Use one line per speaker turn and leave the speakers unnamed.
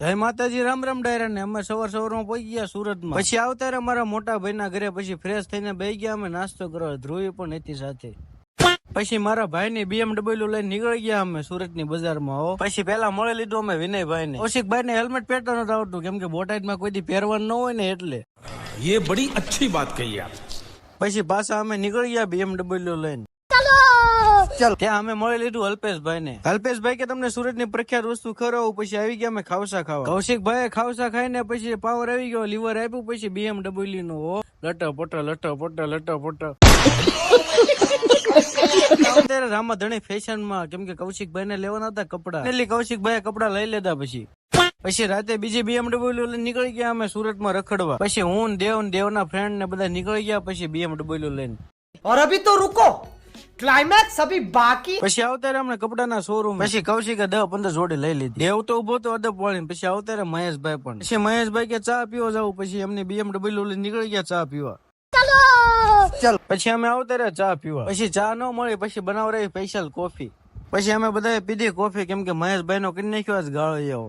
જય માતાજી, રામ રામ ડાયરા ને અમે સવારમાં પહોંચી ગયા સુરતમાં. પછી આવતા રહ્યા મારા મોટા ભાઈ ના ઘરે. પછી ફ્રેશ થઈને બેસી ગયા અમે નાસ્તો કરવા. ધ્રુવી પણ હતી સાથે. પછી મારા ભાઈ ની BMW લઈને નીકળી ગયા અમે સુરત ની બજારમાં. પછી પેલા મળી લીધું અમે વિનયભાઈ ને. કૌશિકભાઈ ને હેલ્મેટ પહેરતા નતું આવડતું, કેમ કે બોટાદ માં કોઈ દી પહેરવાનું ન હોય ને એટલે.
ये बड़ी अच्छी बात कही आप.
પછી પાછા અમે નીકળી ગયા BMW લઈને. ચાલ ત્યાં અમે મળી લીધું અલ્પેશભાઈ ને. અલ્પેશભાઈ કે તમને સુરત ની પ્રખ્યાત વસ્તુ ખવડાવું. પછી આવી ગયા અમે ખાવસા ખાવા. કૌશિકભાઈ ખાવસા ખાઈને પછી પાવર આવી ગયો, લીવર આપ્યું. પછી BMW નું લટા પોટા અત્યારે રામાધણી ફેશન માં, કેમ કે કૌશિકભાઈ ને લેવાના હતા કપડા, એટલે કૌશિકભાઈ કપડા લઈ લીધા. પછી રાતે બીજી BMW લઈને નીકળી ગયા અમે સુરત માં રખડવા. પછી હું દેવના ફ્રેન્ડ ને બધા નીકળી ગયા પછી BMW લઈને.
और अभी तो रुको, क्लाइमैक्स अभी बाकी.
પછી આવતા અમને કપડાના શોરૂમ. પછી કૌશિકે 10-15 જોડી લઈ લીધી. દેવ તો ઉભો તો અદબ વાળી. પછી આવતા મહેશભાઈ પણ. પછી મહેશભાઈ કે ચા પીવા જાવ. પછી એમની BMW લઈને નીકળી ગયા ચા પીવા. ચાલ પછી અમે આવતા ચા પીવા. પછી ચા ન મળી પછી બનાવ રહી સ્પેશિયલ કોફી. પછી અમે બધા પીધી કોફી, કેમ કે મહેશભાઈ નો કરી નાખ્યો આજ ગાળો એવો.